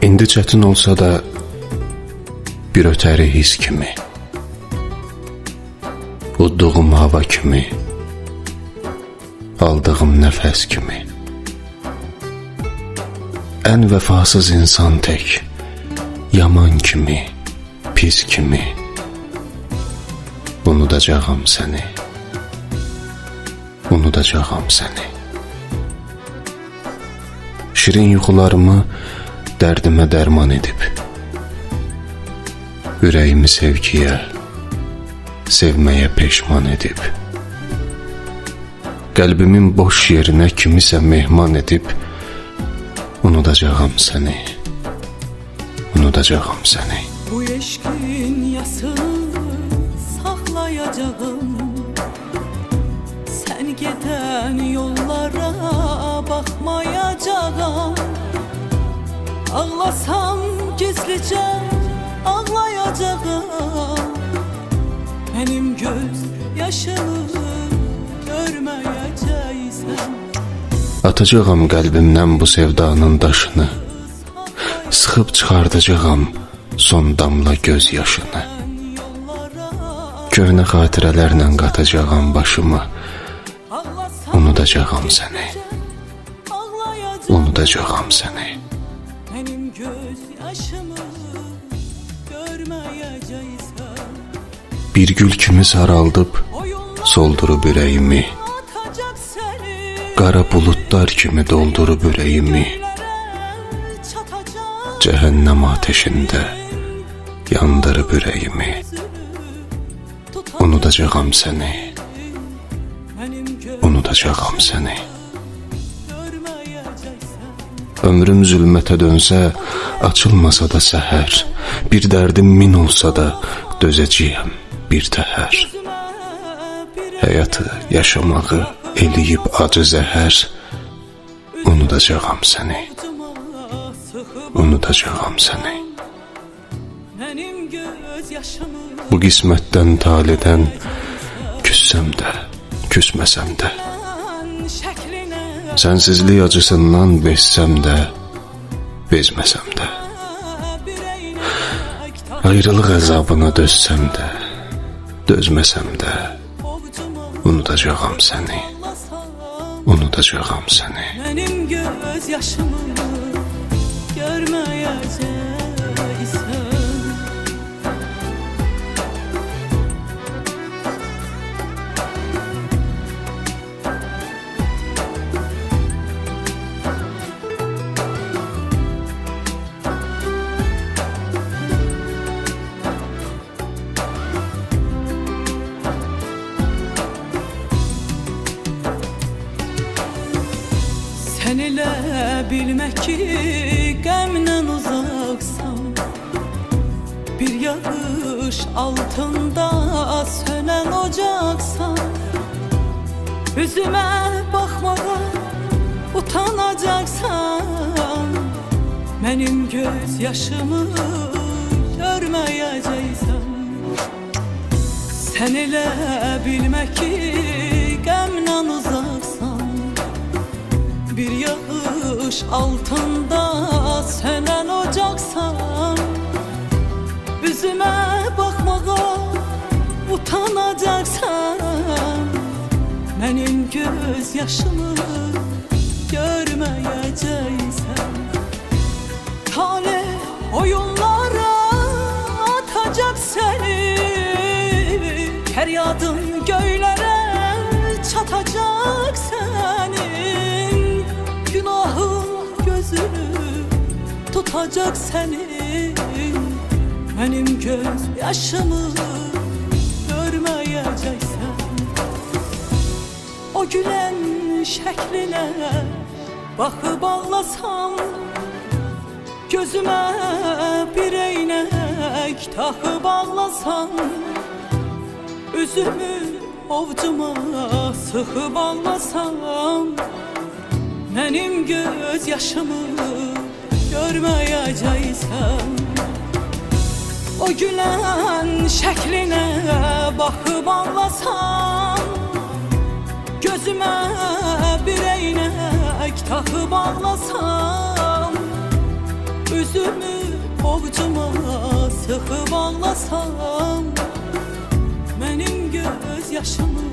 İndi çətin olsa da bir ötəri his kimi, udduğum hava kimi, aldığım nəfəs kimi. Ən vəfasız insan tək, yaman kimi, pis kimi. Unudacağım səni, unudacağım səni. Şirin yuxularımı dərdimə dərman edib, ürəyimi sevgiyə, sevməyə peşman edib, qəlbimin boş yerinə kimisə mehman edib, unudacağım səni, unudacağım səni. Bu eşkin yasını saklayacağım, sen giden yollara bakmayacağım. Ağlasam gizlice ağlayacağım, benim göz yaşımı görmeyeceksen. Atacağım qəlbimdən bu sevdanın daşını, sıxıb çıxardacağım son damla göz yaşını. Köhnə xatirələrlə qatacağım başımı, unudacağım səni, unudacağım səni. Benim göz yaşımı görmeyeceksen. Bir gül kimi saraldıb, soldurub ürəyimi, qara bulutlar kimi doldurub ürəyimi, cəhənnəm ateşində yandırıb ürəyimi. Unudacağım səni, unudacağım səni. Ömrüm zülmətə dönsə, açılmasa da səhər, bir dərdim min olsa da dözəcəyəm bir təhər. Həyatı yaşamağı eləyib acı zəhər, unudacağım səni, unudacağım səni. Bu qismətdən, talidən küssəm də, küsməsəm də, sənsizlik acısından bezsəm də, bezməsəm də, ayrılıq əzabına dözsəm də, dözməsəm də, unudacağım səni, unudacağım səni. Benim göz yaşımı görmeyeceksen. Sen elə bilmək ki, qəmdən uzaqsan, bir yağış altında sönən ocaqsan. Üzümə baxmağa utanacaqsan, mənim göz yaşımı görməyəcəksən. Sen elə bilmək ki, qəmdən uzaqsan, bir yağış altında sönen ocaksan. Üzüme bakmağa utanacaksan, benim göz yaşımı görmeyeceksen. Tale oyunlara atacak seni, feryadın göylere çatacak senin. Günahın gözünü tutacak senin, benim göz yaşımı görmeyeceksen. O gülen şəklinə baxıb ağlasam, gözüme bir eynək taxıb ağlasam, üzümü ovcuma sıxıb ağlasam, benim göz yaşımı görmeyeceksen. O gülen şəklinə baxıb ağlasam, gözüme bir eynək taxıb ağlasam, üzümü sıxıb ağlasam, mənim göz yaşımı